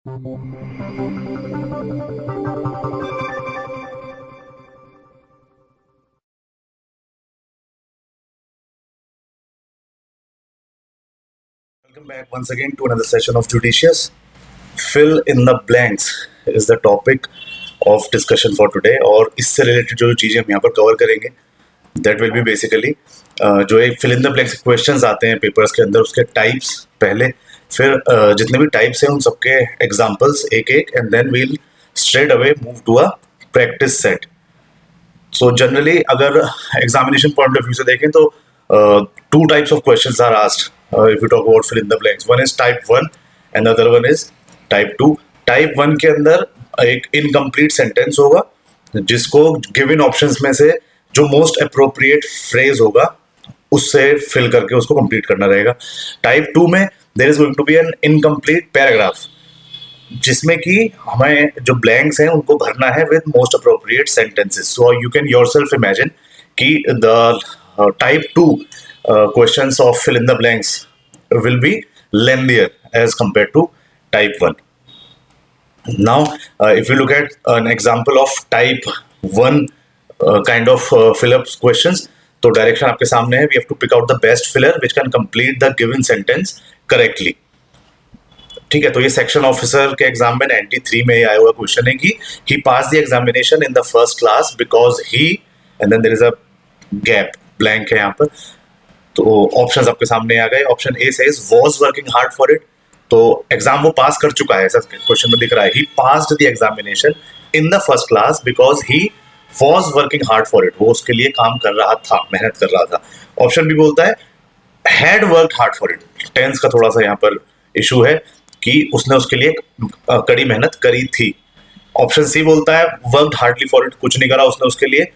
Welcome back once again to another session of Judicious. Fill in the blanks is the topic of discussion for today. और इससे related जो चीज़ें हम यहाँ पर कवर करेंगे that will be basically जो एक fill in the blanks questions आते हैं पेपर्स के अंदर, उसके टाइप्स पहले, फिर जितने भी टाइप्स हैं उन सबके एग्जाम्पल्स एक एक, and then we'll straight away move to a practice set. So generally अगर एग्जामिनेशन पॉइंट ऑफ व्यू से देखें तो two types of questions are asked if we talk about fill in the blanks. One is type 1 and the other one is type 2. Type 1 के अंदर एक incomplete sentence होगा जिसको given options में से जो मोस्ट अप्रोप्रिएट फ्रेज होगा उससे फिल करके उसको कंप्लीट करना रहेगा. टाइप 2 में there is going to be an incomplete paragraph जिसमें कि हमें जो ब्लैंक्स हैं उनको भरना है with most appropriate sentences. So you can yourself imagine कि the type 2 questions of fill in the blanks will be lengthier as compared to type 1. Now, if you look at an example of type 1 kind of fill-up questions, तो direction आपके सामने है. We have to pick out the best filler which can complete the given sentence correctly. ठीक है, तो ये section officer के exam में 93 में आया हुआ क्वेश्चन है कि he passed the examination in the first class because he, and then there is a gap, blank है यहाँ पर. तो ऑप्शंस आपके सामने आ गए. Option A says was working hard for it, तो एग्जाम वो पास कर चुका है, ऐसा क्वेश्चन में दिख रहा है. He passed the examination in the first class because he was working hard for it, वो उसके लिए काम कर रहा था, मेहनत कर रहा था. ऑप्शन बी बोलता है had worked hard for it. Tense का थोड़ा सा यहाँ पर इशू है कि उसने उसके लिए कड़ी मेहनत करी थी. ऑप्शन सी बोलता है वर्कड हार्डली फॉर इट, कुछ नहीं करा उसने उसके लिए.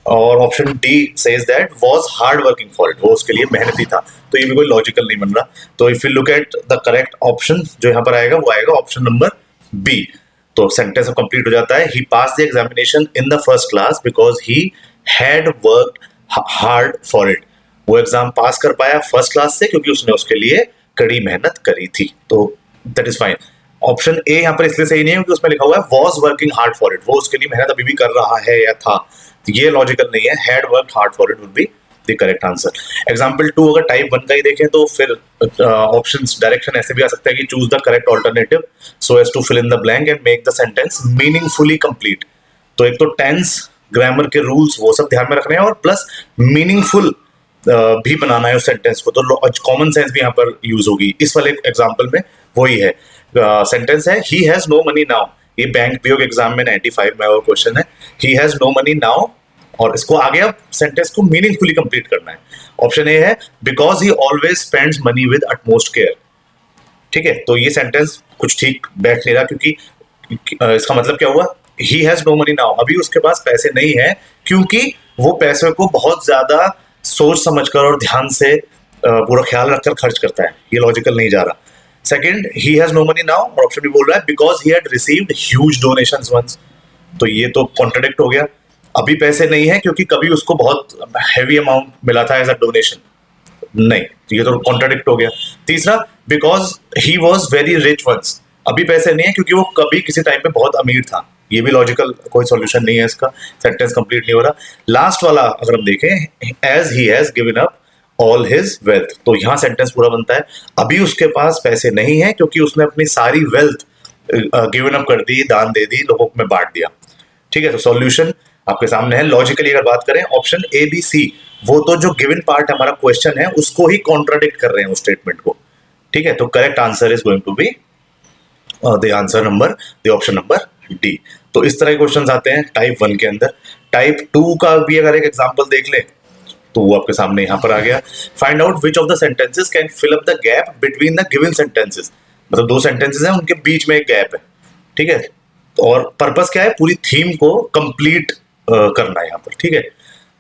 और option D says that was hard working for it, वो उसके लिए मेहनती था. तो ये भी कोई लॉजिकल नहीं बन रहा. तो if you look at the correct option जो यहाँ पर आएगा वो आएगा ऑप्शन नंबर बी. तो सेंटेंस कंप्लीट हो जाता है. He pass the examination in the first class because he had worked hard for it. वो एग्जाम पास कर पाया फर्स्ट क्लास से क्योंकि उसने उसके लिए कड़ी मेहनत करी थी. तो that is fine. Option A यहाँ पर इसलिए सही नहीं है क्योंकि उसमें लिखा हुआ है was working hard for it, वो उसके लिए मेहनत अभी भी कर रहा है या था. ये लॉजिकल नहीं है. Had worked hard for it would be the correct answer. Example 2 अगर टाइप 1 का ही देखें तो फिर ऑप्शंस डायरेक्शन ऐसे भी आ सकता है कि choose the correct alternative so as to fill in the blank and make the sentence meaningfully complete. तो एक तो टेंस, ग्रामर के रूल्स वो सब ध्यान में रखने हैं और प्लस मीनिंगफुल भी बनाना है उस सेंटेंस को. तो कॉमन सेंस भी यहाँ पर यूज होगी. इस वाले एग्जाम्पल में वही है. सेंटेंस है he has no money now. ये बैंक पीओ के एग्जाम में 95 में वो क्वेश्चन है. He has no money now और इसको आगे अब सेंटेंस को मीनिंगफुली कंप्लीट करना है. ऑप्शन ए है because he always spends money with utmost care. ठीक है, तो ये सेंटेंस कुछ ठीक बैठ नहीं रहा क्योंकि इसका मतलब क्या हुआ, he has no money now, अभी उसके पास पैसे नहीं है क्योंकि वो पैसे को बहुत ज्यादा सोच समझकर और ध्यान से पूरा ख्याल रखकर खर्च करता है. ये लॉजिकल नहीं जा रहा. Second, he has no money now और ऑप्शन भी बोल रहा है because he had received huge donations once. तो ये तो कॉन्ट्रडिक्ट हो गया. अभी पैसे नहीं है क्योंकि कभी उसको बहुत हैवी अमाउंट मिला था एज अ डोनेशन. नहीं, ये तो कॉन्ट्रडिक्ट हो गया. तीसरा, because he was very rich once. अभी पैसे नहीं है क्योंकि वो कभी किसी टाइम पे बहुत अमीर था. ये भी लॉजिकल कोई सॉल्यूशन नहीं है इसका. सेंटेंस कंप्लीट नहीं हो रहा. लास्ट वाला अगर हम देखें as he has given up all his wealth, तो यहाँ सेंटेंस पूरा बनता है अभी उसके पास पैसे नहीं है क्योंकि उसने अपनी सारी वेल्थ गिवन अप कर दी, दान दे दी, लोगों में बांट दिया. ठीक है, तो सॉल्यूशन आपके सामने है. लॉजिकली अगर बात करें ऑप्शन ए बी सी वो तो जो गिवन पार्ट हमारा क्वेश्चन है उसको ही कॉन्ट्राडिक्ट कर रहे हैं उस स्टेटमेंट को. ठीक है, तो correct answer is going to be the answer number the option number D. तो इस तरह के क्वेश्चन आते हैं टाइप 1 के अंदर. टाइप 2 का भी अगर एक एग्जाम्पल देख ले तो वो आपके सामने यहाँ पर आ गया. Find out which of the sentences can fill up the gap between the given sentences. मतलब 2 सेंटेंसेस हैं उनके बीच में एक गैप है. ठीक है, और पर्पस क्या है, पूरी थीम को कंप्लीट करना है यहाँ पर. ठीक है,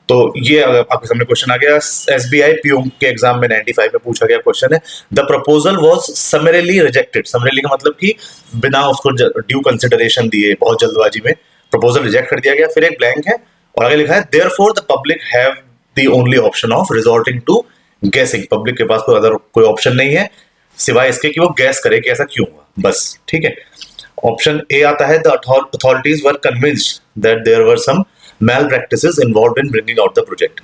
तो ये आपके सामने क्वेश्चन आ गया. SBI पीओ के एग्जाम में 95 में पूछा गया क्वेश्चन है the proposal was summarily rejected. Summarily का मतलब कि बिना उसको ड्यू कंसिडरेशन दिए बहुत जल्दबाजी में प्रपोजल रिजेक्ट कर दिया गया. फिर एक ब्लैंक है और आगे लिखा है therefore the public have the only option of resorting to guessing. Public के पास कोई ऑप्शन नहीं है सिवाय इसके कि वो गैस करे कि ऐसा क्यों हुआ. बस, ठीक है। ऑप्शन ए आता है the authorities were convinced that there were some malpractices involved in bringing out the project.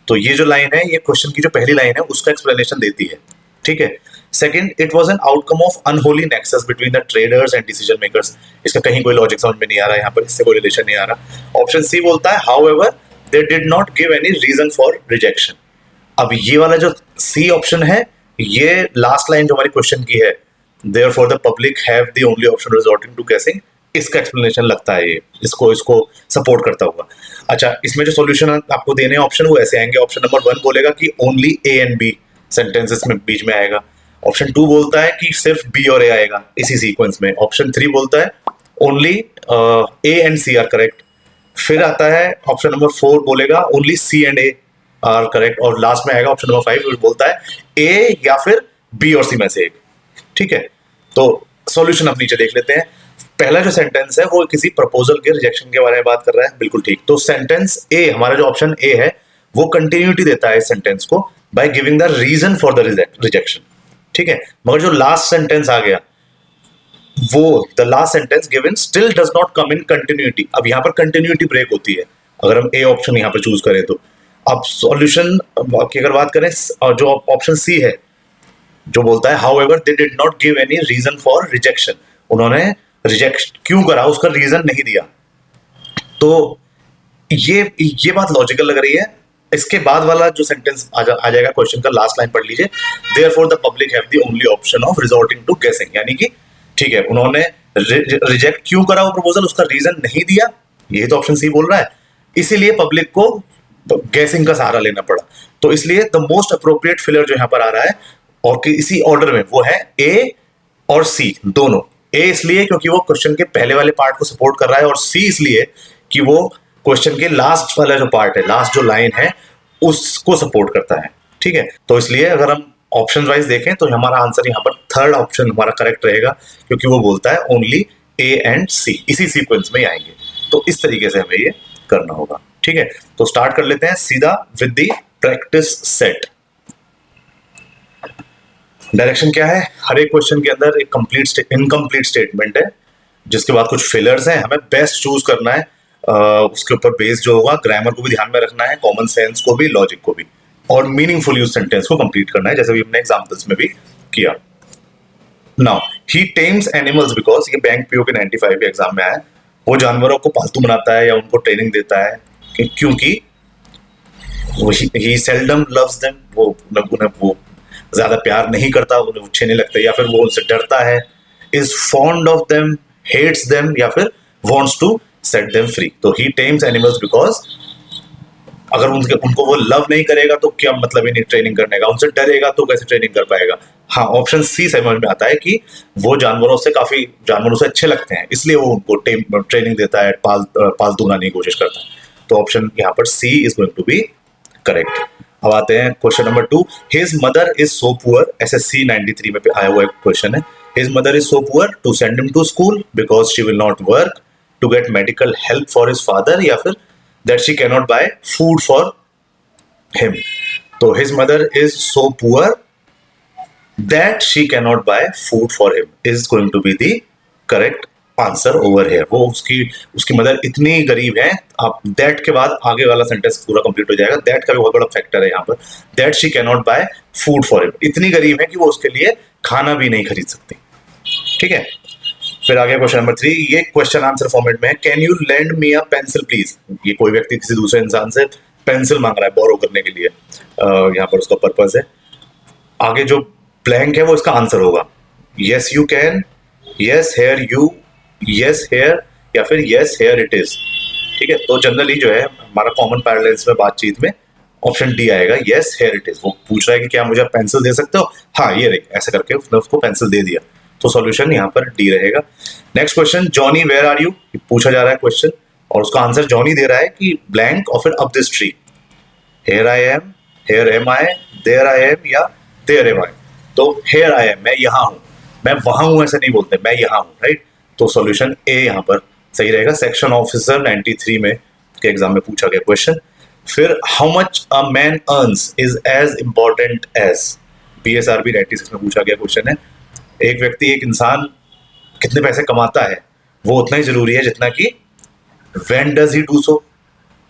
तो ये जो लाइन है, ये क्वेश्चन की जो पहली लाइन है उसका एक्सप्लेनेशन देती है, ठीक है। Second, it was an outcome of unholy nexus between the traders and decision makers. इसका कहीं कोई लॉजिक समझ में नहीं आ रहा है, यहाँ पर इससे कोई रिलेशन नहीं आ रहा। ऑप्शन सी बोलता है however they did not give any reason for rejection. अब ये वाला जो सी ऑप्शन है, ये लास्ट लाइन जो हमारी क्वेश्चन की है, therefore the public have the only option resorting to guessing, इसका एक्सप्लेनेशन लगता है ये इसको सपोर्ट करता हुआ। अच्छा, इसमें जो सॉल्यूशन आपको देने हैं ऑप्शन, वो ऐसे आएंगे। ऑप्शन नंबर 1 बोलेगा कि only A and B sentences में बीच में आएगा। ऑप्शन 2 बोलता है कि सिर्फ बी और ए आएगा इसी सीक्वेंस में। ऑप्शन 3 बोलता है only A and C are correct. फिर आता है ऑप्शन नंबर 4 बोलेगा only C and A are correct. और लास्ट में आएगा ऑप्शन नंबर 5 बोलता है ए या फिर बी और सी में से एक, ठीक है। तो सॉल्यूशन अब नीचे देख लेते हैं। पहला जो सेंटेंस है वो किसी प्रपोजल के रिजेक्शन के बारे में बात कर रहा है, बिल्कुल ठीक। तो सेंटेंस ए, हमारा जो ऑप्शन ए है, वो कंटिन्यूटी देता है इस सेंटेंस को by giving the reason for the rejection, ठीक है। मगर जो लास्ट सेंटेंस आ गया, वो the last sentence given still does not come in continuity. अब यहाँ पर कंटिन्यूटी ब्रेक होती है अगर हम ए ऑप्शन यहाँ पर चूज करें तो। अब सॉल्यूशन की अगर बात करें, जो ऑप्शन सी है जो बोलता है however they did not give any reason for rejection, उन्होंने रिजेक्ट क्यों करा उसका रीजन नहीं दिया। तो ये बात लॉजिकल लग रही है। इसके बाद वाला जो सेंटेंस आ जाएगा क्वेश्चन का, लास्ट लाइन पढ़ लीजिए, therefore the public have the only option of resorting to guessing, यानी कि ठीक है, उन्होंने रिजेक्ट क्यों करा वो प्रपोजल, उसका रीजन नहीं दिया, यही तो ऑप्शन सी बोल रहा है। इसीलिए पब्लिक को गैसिंग का सहारा लेना पड़ा। तो इसलिए द मोस्ट अप्रोप्रिएट फिलर जो यहाँ पर आ रहा है और इसी ऑर्डर में, वो है ए और सी दोनों। ए इसलिए क्योंकि वो क्वेश्चन के पहले वाले पार्ट को सपोर्ट कर रहा है, और सी इसलिए कि वो क्वेश्चन के लास्ट वाला जो पार्ट है, लास्ट जो लाइन है, उसको सपोर्ट करता है, ठीक है। तो इसलिए अगर हम ऑप्शन वाइज देखें तो हमारा आंसर यहाँ पर थर्ड ऑप्शन हमारा करेक्ट रहेगा, क्योंकि वो बोलता है ओनली ए एंड सी, इसी सीक्वेंस में ही आएंगे। तो इस तरीके से हमें ये करना होगा, ठीक है। तो स्टार्ट कर लेते हैं सीधा with the practice set. Direction क्या है, हर एक क्वेश्चन के अंदर एक इनकम्प्लीट स्टेटमेंट है, जिसके बाद कुछ फिलर्स हैं, हमें बेस्ट चूज करना है। उसके ऊपर बेस जो होगा, ग्रामर को भी ध्यान में रखना है, कॉमन सेंस को भी, लॉजिक को भी, और मीनिंगफुल यूज सेंटेंस को कंप्लीट करना है, जैसे भी हमने एग्जांपल्स में भी किया। Now he tames animals because, ये बैंक पीओ के 95 के एग्जाम में आया है। वो जानवरों को पालतू बनाता है या उनको ट्रेनिंग देता है क्योंकि ही सेल्डम लव्स देम, वो उन्हें वो ज्यादा प्यार नहीं करता, उन्हें अच्छे नहीं लगते, या फिर वो उनसे डरता है। Is fond of them, hates them, या फिर wants to set them free. तो ही टेम्स एनिमल्स बिकॉज अगर उनको वो लव नहीं करेगा तो क्या मतलब ही नहीं ट्रेनिंग करने का, उनसे डरेगा तो कैसे ट्रेनिंग कर पाएगा। हाँ, ऑप्शन सी समझ में आता है कि वो जानवरों से अच्छे लगते हैं, इसलिए वो उनको ट्रेनिंग देता है, पालतू बनाने की कोशिश करता है। तो ऑप्शन यहाँ पर C is going to be correct. अब आते हैं question number 2। His mother is so poor, SSC 93 में आया हुआ एक क्वेश्चन है। His mother is so poor to send him to school because she will not work to get medical help for his father, या फिर that she can not buy food for him. तो his mother is so poor that she can not buy food for him is going to be the correct answer over here. वो उसकी mother इतनी गरीब है, आप that के बाद आगे वाला सेंटेंस पूरा कंप्लीट हो जाएगा। दैट का भी बहुत बड़ा फैक्टर है यहाँ पर, that she can not buy food for him, इतनी गरीब है कि वो उसके लिए खाना भी नहीं खरीद सकती, ठीक है। फिर आगे क्वेश्चन नंबर 3, ये क्वेश्चन आंसर फॉर्मेट में है। Can you lend me a pencil please. ये कोई व्यक्ति किसी दूसरे इंसान से पेंसिल मांग रहा है बोरो करने के लिए, यहाँ पर उसका पर्पज है। आगे जो ब्लैंक है वो इसका आंसर होगा। Yes you can, yes here you, yes here, या फिर यस हेयर इट इज, ठीक है। तो जनरली जो है हमारा कॉमन पैरेलल्स में बातचीत में ऑप्शन डी आएगा, यस हेयर इट इज। वो पूछ रहा है कि क्या मुझे पेंसिल दे सकते हो, हाँ ये रही, ऐसे करके उसने उसको पेंसिल दे दिया। तो सॉल्यूशन यहाँ पर डी रहेगा। Next question, Johnny where are you, पूछा जा रहा है क्वेश्चन, और उसका आंसर जॉनी दे रहा है कि ब्लैंक और फिर up this tree. Here I am, here am I, there I am, या देयर एम आई। तो हेयर आई एम, मैं यहाँ हूँ, मैं वहां हूँ ऐसे नहीं बोलते, मैं यहाँ हूँ, राइट। तो सॉल्यूशन ए यहाँ पर सही रहेगा। सेक्शन ऑफिसर 93 में के एग्जाम में पूछा गया क्वेश्चन। फिर how much a man earns is as important as, PSRB 96 में पूछा गया क्वेश्चन है। एक व्यक्ति, एक इंसान कितने पैसे कमाता है वो उतना ही जरूरी है जितना कि when does he do so,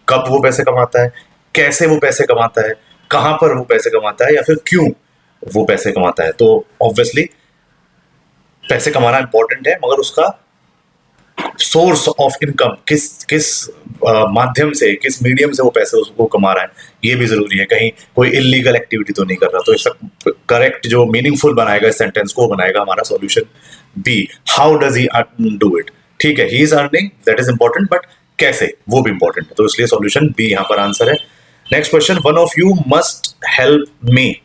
कब वो पैसे कमाता है, कैसे वो पैसे कमाता है, कहां पर वो पैसे कमाता है, या फिर क्यों वो पैसे कमाता है। तो ऑब्वियसली पैसे कमाना इंपॉर्टेंट है, मगर उसका सोर्स ऑफ इनकम किस किस माध्यम से, किस मीडियम से वो पैसे उसको कमा रहा है, ये भी जरूरी है। कहीं कोई इलीगल एक्टिविटी तो नहीं कर रहा। तो इसका करेक्ट जो मीनिंगफुल बनाएगा इस सेंटेंस को बनाएगा हमारा solution B. How does he do it. ठीक है, he is earning, that is important, but कैसे वो भी इंपॉर्टेंट है। तो इसलिए सॉल्यूशन बी यहाँ पर आंसर है। Next question, one of you must help me,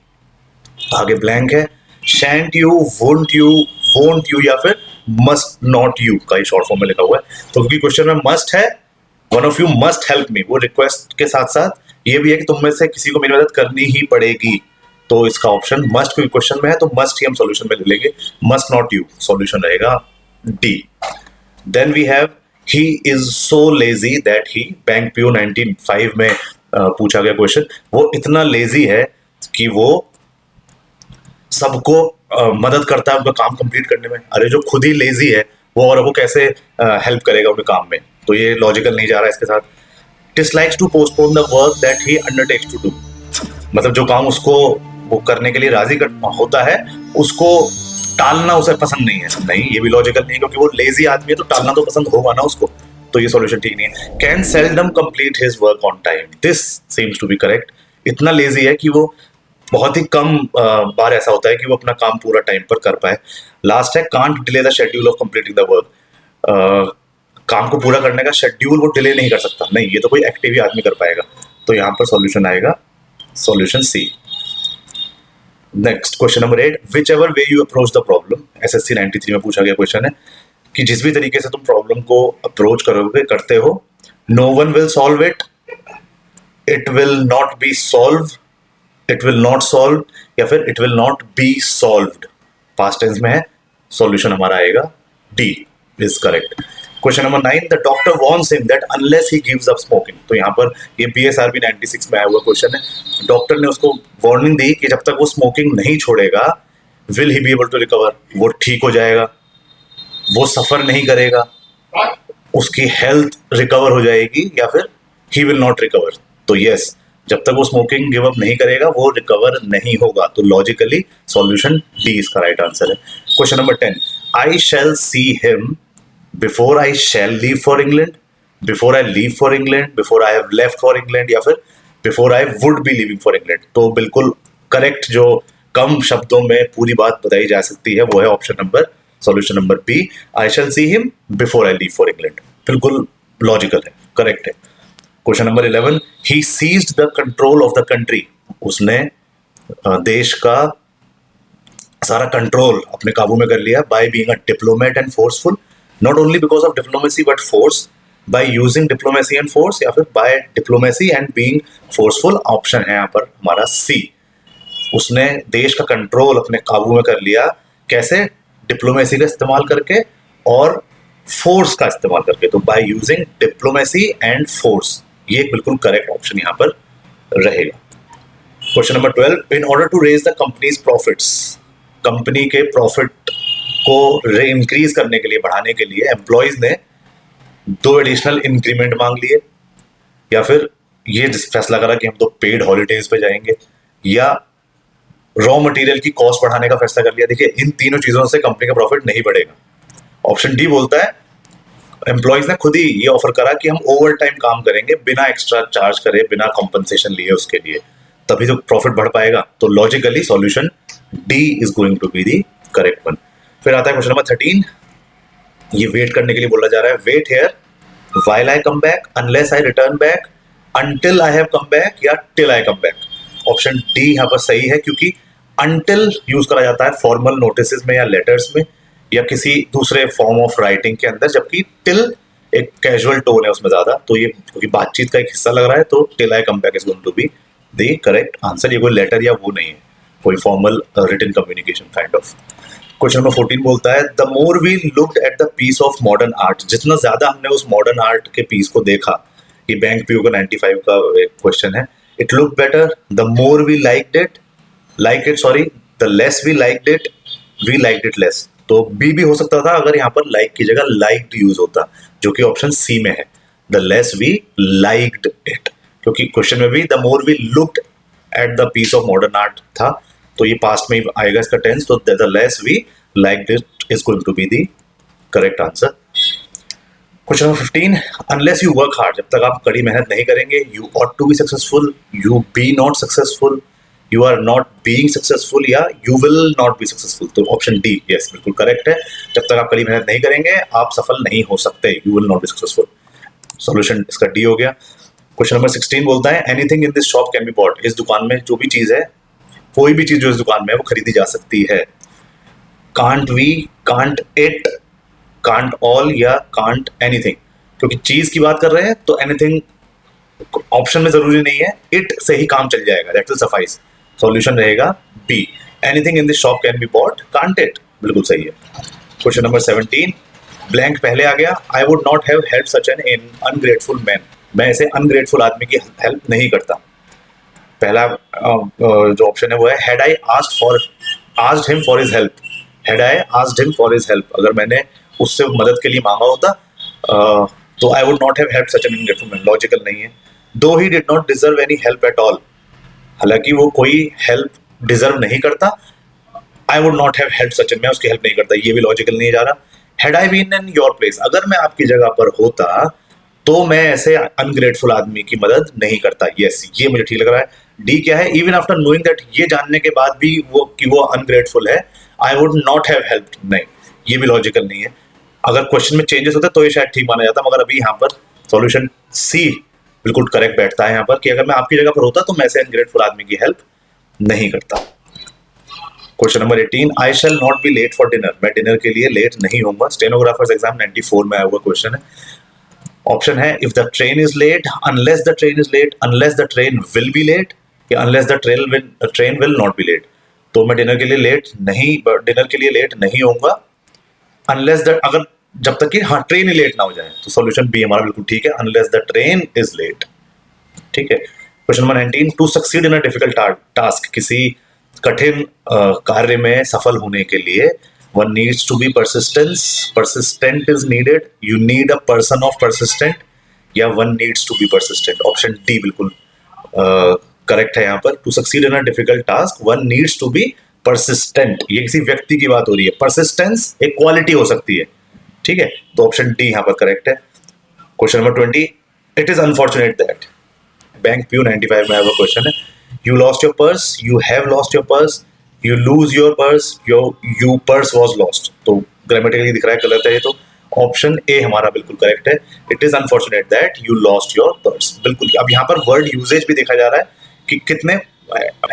आगे ब्लैंक है, shan't you, won't you, won't you, या फिर मस्ट नॉट यू का ही शॉर्ट फॉर्म में लिखा हुआ है। तो क्योंकि क्वेश्चन में मस्ट है, one of you must help मी, वो रिक्वेस्ट के साथ साथ ये भी है कि तुम में से किसी को मेरी मदद करनी ही पड़ेगी। तो इसका ऑप्शन मस्ट क्योंकि क्वेश्चन में है तो मस्ट ही हम सॉल्यूशन में ले लेंगे, मस्ट नॉट यू सॉल्यूशन रहेगा D. Then we have he is so lazy that he, bank PO 95 में पूछा गया क्वेश्चन, वो इतना लेजी है कि वो सबको मदद करता है उनका काम कंप्लीट करने में। अरे जो खुद ही लेजी है वो और वो कैसे हेल्प करेगा उनके काम में। तो ये लॉजिकल नहीं जा रहा है इसके साथ। Dislikes to postpone the work that he undertakes to do, मतलब जो काम उसको वो करने के लिए राजी होता है उसको टालना उसे पसंद नहीं है। नहीं, ये भी लॉजिकल नहीं है क्योंकि वो लेजी आदमी है तो टालना तो पसंद होगा ना उसको। तो ये सॉल्यूशन ठीक नहीं है। Can seldom complete his work on time, this seems to be correct. इतना लेजी है कि वो बहुत ही कम बार ऐसा होता है कि वो अपना काम पूरा टाइम पर कर पाए। लास्ट है, can't delay the schedule of completing the work, काम को पूरा करने का शेड्यूल वो डिले नहीं कर सकता। नहीं, ये तो कोई एक्टिव ही आदमी कर पाएगा। तो यहाँ पर सॉल्यूशन आएगा solution C. Next question number 8, whichever way you approach the problem, SSC 93 में पूछा गया क्वेश्चन है कि जिस भी तरीके से तुम प्रॉब्लम को अप्रोच करोगे करते हो, no one will solve it, it will not be solve, it will not solve, या फिर it will not be solved, past tense में है। सॉल्यूशन हमारा आएगा D is correct. Question number 9, the doctor warns him that unless he gives up smoking, तो यहाँ पर ये BSRB 96 में आया हुआ क्वेश्चन है। डॉक्टर ने उसको वार्निंग दी कि जब तक वो स्मोकिंग नहीं छोड़ेगा, will he be able to recover, वो ठीक हो जाएगा, वो सफर नहीं करेगा, उसकी हेल्थ रिकवर हो जाएगी, या फिर ही विल नॉट रिकवर। तो यस, जब तक वो स्मोकिंग गिव अप नहीं करेगा वो रिकवर नहीं होगा। तो लॉजिकली सॉल्यूशन डी इसका राइट आंसर है। Question number 10, I shall see him before I shall leave for England, before I leave for England, before I have left for England, या फिर before I would be living for England. तो बिल्कुल correct जो कम शब्दों में पूरी बात बताई जा सकती है वो है option number, solution number B, I shall see him before I leave for England. बिल्कुल लॉजिकल है, करेक्ट है। Question number 11, he seized the control of the country, उसने देश का सारा कंट्रोल अपने काबू में कर लिया, by being a diplomat and forceful, not only because of diplomacy but force, by using diplomacy and force, या फिर by diplomacy and being forceful. Option है यहाँ पर हमारा सी, उसने देश का कंट्रोल अपने काबू में कर लिया, कैसे, डिप्लोमेसी का इस्तेमाल करके और फोर्स का इस्तेमाल करके। तो by using diplomacy and force, ये बिल्कुल करेक्ट ऑप्शन यहाँ पर रहेगा। Question number 12, in order to raise the company's profits, company के प्रॉफिट को इंक्रीज करने के लिए, बढ़ाने के लिए एम्प्लॉयज ने 2 एडिशनल इंक्रीमेंट मांग लिए, या फिर ये फैसला करा कि हम तो पेड हॉलीडेज पे जाएंगे, या रॉ मटेरियल की कॉस्ट बढ़ाने का फैसला कर लिया। देखिए, इन तीनों चीजों से कंपनी का प्रॉफिट नहीं बढ़ेगा। ऑप्शन डी बोलता है एम्प्लॉयज ने खुद ही ये ऑफर करा कि हम ओवर टाइम काम करेंगे बिना एक्स्ट्रा चार्ज करे, बिना कॉम्पनसेशन लिए उसके लिए, तभी तो प्रॉफिट बढ़ पाएगा। तो logically solution D is going to be the correct one. फिर आता है क्वेश्चन नंबर 13, ये वेट करने के लिए बोला जा रहा है, wait here while I come back, unless I return back, until I have come back, या till I come back. Option D यहाँ पर सही है क्योंकि अनटिल यूज करा जाता है फॉर्मल नोटिस में या लेटर्स में या किसी दूसरे फॉर्म ऑफ राइटिंग के अंदर, जबकि टिल एक कैजुअल टोन है उसमें ज्यादा। तो ये क्योंकि बातचीत का एक हिस्सा लग रहा है तो till I come back is going to be the correct answer. ये कोई लेटर या वो नहीं है, कोई formal written communication kind of. Question number 14 बोलता है, the more we looked at the piece of modern art, जितना ज्यादा हमने उस मॉडर्न आर्ट के पीस को देखा, ये बैंक पीओ का 95 का क्वेश्चन है, it look better, the more we like it, the less we like it, we like it less. तो बी भी हो सकता था अगर यहाँ पर लाइक की जगह लाइक्ड यूज होता, जो कि ऑप्शन सी में है, the less we liked it, क्योंकि क्वेश्चन में भी the more we looked at the piece of modern art था, तो ये पास्ट में ही आएगा इसका टेंस, तो the less we liked it is going to be the correct answer. Question number 15, unless you work hard, जब तक आप कड़ी मेहनत नहीं करेंगे, you ought to be successful, you be not successful, you are not being successful, या you will not be successful. तो option D yes बिल्कुल करेक्ट है, जब तक आप कड़ी मेहनत नहीं करेंगे आप सफल नहीं हो सकते, you will not be successful. Solution इसका डी हो गया। क्वेश्चन नंबर 16 बोलता है anything in this shop can be bot, इस दुकान में जो भी चीज है, कोई भी चीज जो इस दुकान में है वो खरीदी जा सकती है। Can't we, can't it, can't all या कांट एनीथिंग, क्योंकि चीज की बात कर रहे हैं तो एनीथिंग ऑप्शन में जरूरी नहीं है, इट से ही काम चल जाएगा, दैट विल सफाइस। सॉल्यूशन रहेगा B, anything in this shop can be bought, can't it, बिल्कुल सही है। क्वेश्चन नंबर 17, ब्लैंक पहले आ गया, I would not have help such an ungrateful man, मैं ऐसे अनग्रेटफुल आदमी की हेल्प नहीं करता। पहला जो ऑप्शन है वो है had I asked him for his help, had I asked him for his help, अगर मैंने उससे मदद के लिए मांगा होता तो I would not have help such an ungrateful man, logical नहीं है। दो he did not deserve any help at all, हालांकि वो कोई हेल्प डिजर्व नहीं करता, I would not have help such an, मैं उसकी हेल्प नहीं करता, ये भी लॉजिकल नहीं जा रहा। Had I been in your place, अगर मैं आपकी जगह पर होता तो मैं ऐसे अनग्रेटफुल आदमी की मदद नहीं करता, यस ये मुझे ठीक लग रहा है। डी क्या है, इवन आफ्टर नोइंग दैट, ये जानने के बाद भी वो कि वो अनग्रेटफुल है, I would not have help, नहीं ये भी लॉजिकल नहीं है। अगर क्वेश्चन में चेंजेस होते तो ये शायद ठीक माना जाता, मगर अभी यहाँ पर सॉल्यूशन सी बिल्कुल करेक्ट बैठता है यहाँ पर, कि अगर मैं आपकी जगह पर होता तो मैं ऐसे अनग्रेटफुल आदमी की हेल्प नहीं करता। Question number 18, I shall not be late for dinner, मैं डिनर के लिए लेट नहीं होऊंगा, स्टेनोग्राफर्स एग्जाम 94 में आया हुआ क्वेश्चन है। ऑप्शन है if the train is late, unless the train is late, unless the train will be late, या unless the train will not be late. तो मैं डिनर के लिए लेट नहीं होऊंगा, अनलेस द, अगर जब तक कि हाँ ट्रेन ही लेट ना हो जाए, तो सॉल्यूशन बी हमारा बिल्कुल ठीक है, unless the train is late, ठीक है। Question number 19, to succeed in a difficult task, किसी कठिन कार्य में सफल होने के लिए one needs to be persistent is needed, you need a person of persistent, या one needs to be persistent. Option D बिल्कुल करेक्ट है यहाँ पर, to succeed in a difficult task one needs to be persistent, ये किसी व्यक्ति की बात हो रही है, परसिस्टेंस एक क्वालिटी हो सकती है, ठीक है, तो ऑप्शन डी यहाँ पर करेक्ट है। Question number 20, it is unfortunate that, bank PO 95 में आया क्वेश्चन है, you lost your purse, you have lost your purse, you lose your purse, you purse was lost, तो ग्रामेटिकली दिख रहा है गलत है ये, तो ऑप्शन ए हमारा बिल्कुल करेक्ट है, it is unfortunate that you lost your purse, बिल्कुल। अब यहाँ पर वर्ड यूजेज भी देखा जा रहा है कि कितने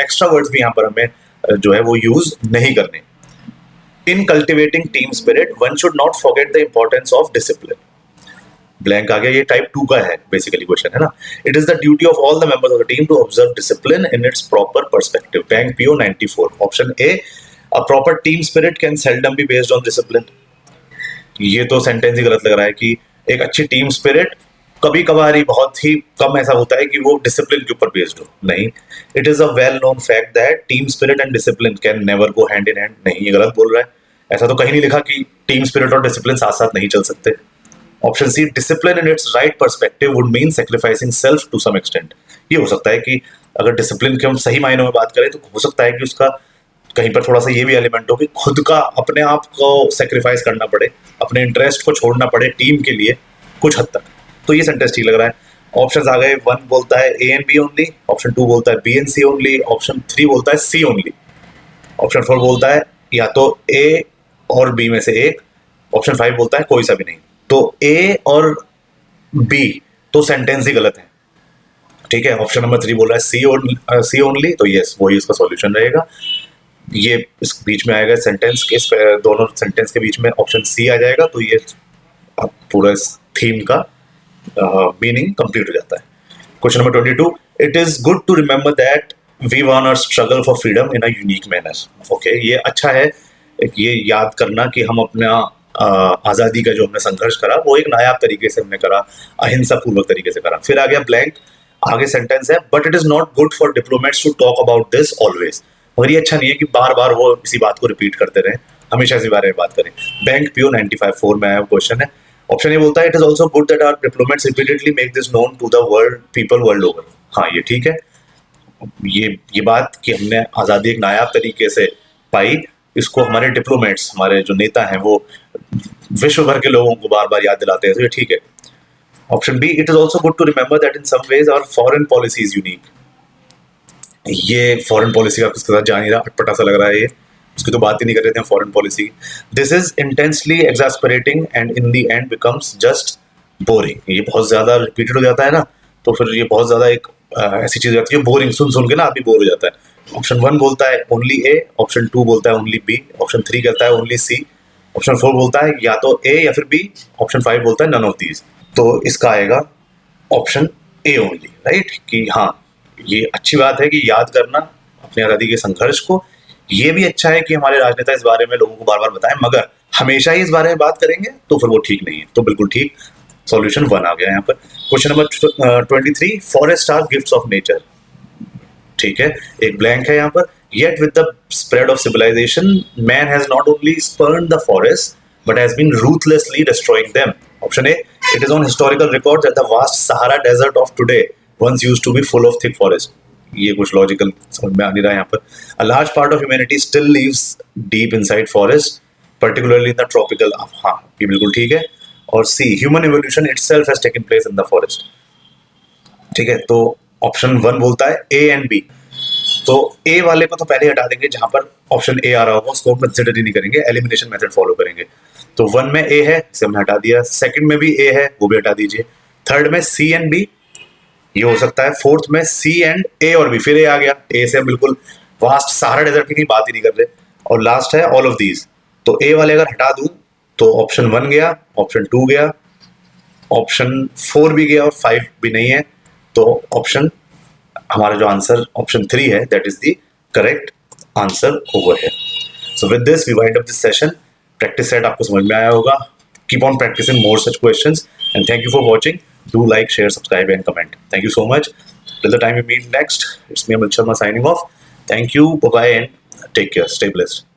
एक्स्ट्रा वर्ड्स भी यहाँ पर हमें जो है वो यूज नहीं करने। In cultivating team spirit one should not forget the importance of discipline, blank आ गया, ये टाइप 2 का है बेसिकली क्वेश्चन है ना। It is the duty of all the members of the team to observe discipline in its proper perspective, bank PO 94। Option A, a proper team spirit can seldom be based on discipline, ये तो sentence ही गलत लग रहा है कि एक अच्छी team spirit कभी कभार ही, बहुत ही कम ऐसा होता है कि वो डिसिप्लिन के ऊपर बेस्ड हो, नहीं। It is a well known fact that team spirit and discipline can never go hand in hand, नहीं ये गलत बोल रहा है, ऐसा तो कहीं नहीं लिखा कि टीम स्पिरिट और डिसिप्लिन साथ साथ नहीं चल सकते। Option C, discipline in its right perspective would mean sacrificing self to some extent, ये हो सकता है कि अगर डिसिप्लिन के हम सही मायनों में बात करें तो हो सकता है कि उसका कहीं पर थोड़ा सा ये भी एलिमेंट हो कि खुद का, अपने आप को सेक्रीफाइस करना पड़े, अपने इंटरेस्ट को छोड़ना पड़े टीम के लिए कुछ हद तक, तो ये सेंटेंस ठीक लग रहा है। ऑप्शन आ गए, 1 बोलता है A and B only, option 2 बोलता है B and C only, option 3 बोलता है सी ओनली, ऑप्शन 4 बोलता है या तो ए और बी में से एक, ऑप्शन 5 बोलता है कोई सा भी नहीं, तो ए और बी तो सेंटेंस ही गलत है, ठीक है। ऑप्शन नंबर 3 बोल रहा है सी ओनली, तो यस वही इसका सॉल्यूशन रहेगा। ये इस बीच में आएगा सेंटेंस के, दोनों सेंटेंस के बीच में ऑप्शन सी आ जाएगा, तो ये पूरा थीम का मीनिंग कंप्लीट हो जाता है। Question number 22, it is good to remember that we won our struggle for freedom in a unique manner. Okay, ये अच्छा है ये याद करना कि हम अपना आज़ादी का जो हमने संघर्ष करा वो एक नायाब तरीके से हमने करा, अहिंसा पूर्वक तरीके से करा। फिर आ गया ब्लैंक, आगे सेंटेंस है, but it is not good for diplomats to talk about this always, और ये अच्छा नहीं है कि बार बार वो इसी बात को रिपीट करते रहे, हमेशा इसी बारे में बात करें। बैंक पीओ 95-4 में आया क्वेश्चन है। ऑप्शन ए बोलता है it is also good that our diplomats repeatedly make this known to the world people world over. हाँ, ये ठीक है। ये बात कि हमने आज़ादी एक नायाब तरीके से पाई, इसको हमारे डिप्लोमेट्स, हमारे जो नेता हैं, वो विश्व भर के लोगों को बार बार याद दिलाते हैं, तो ये ठीक है। Option B, it is also good to remember that in some ways our foreign policy is unique. ये फॉरेन पॉलिसी का किसके साथ जा नहीं रहा, अटपटा सा लग रहा है ये, उसकी तो बात ही नहीं कर रहे थे foreign policy. This is intensely exasperating and in the end becomes just boring. ये बहुत ज्यादा रिपीटेड हो जाता है ना, तो फिर ये बहुत ज्यादा एक ऐसी चीज हो जाती है, बोरिंग सुन सुन के ना आदमी बोर हो जाता है। ऑप्शन 1 बोलता है ओनली ए, ऑप्शन 2 बोलता है ओनली बी, ऑप्शन 3 कहता है ओनली सी, ऑप्शन 4 बोलता है या तो ए या फिर बी, ऑप्शन 5 बोलता है नन ऑफ दीज। तो इसका आएगा ऑप्शन ए ओनली, राइट। कि हाँ, ये अच्छी बात है कि याद करना अपनी आज़ादी के संघर्ष को। ये भी अच्छा है कि हमारे राजनेता इस बारे में लोगों को बार बार बताएं, मगर हमेशा ही इस बारे में बात करेंगे तो फिर वो ठीक नहीं है। तो बिल्कुल ठीक, सॉल्यूशन 1 आ गया यहाँ पर। Question number 23, forest are gifts of nature. ठीक है, एक ब्लैंक है यहाँ पर। Yet with the spread of civilisation man has not only spurned the forest but has been ruthlessly destroying them. Option A, it is on historical record that the vast Sahara desert of today once used to be full of thick forest। ये कुछ logical समझ में आ नहीं रहा है यहाँ पर। A large part of humanity still lives deep inside forest, particularly in the tropical। हाँ, ये बिल्कुल ठीक है। और C, human evolution itself has taken place in the forest। ठीक है, तो ऑप्शन 1 बोलता है A and B। तो A वाले को तो पहले हटा देंगे, जहां पर ऑप्शन A आ रहा होगा उसको कंसिडर ही नहीं करेंगे, एलिमिनेशन मेथड फॉलो करेंगे। तो 1 में A है, इसे हमने हटा दिया। सेकंड में भी A है, वो भी हटा दीजिए। थर्ड में C and B, ये हो सकता है। फोर्थ में C एंड A और B, फिर A आ गया। A से हम बिल्कुल वास्ट सहारा डेजर्ट की बात ही नहीं कर रहे। और लास्ट है ऑल ऑफ दीज। तो A वाले अगर हटा दूं तो ऑप्शन 1 गया, ऑप्शन 2 गया, ऑप्शन 4 भी गया और 5 भी नहीं है। तो ऑप्शन, हमारा जो आंसर ऑप्शन 3 है, that is the correct answer over here. So with this we wind up this session. Practice set आपको समझ में आया होगा। Keep on practicing more such questions and thank you for watching. Do like, share, subscribe and comment. Thank you so much. Till the time we meet next, it's me Amit Sharma signing off. Thank you, bye bye and take care. Stay blessed.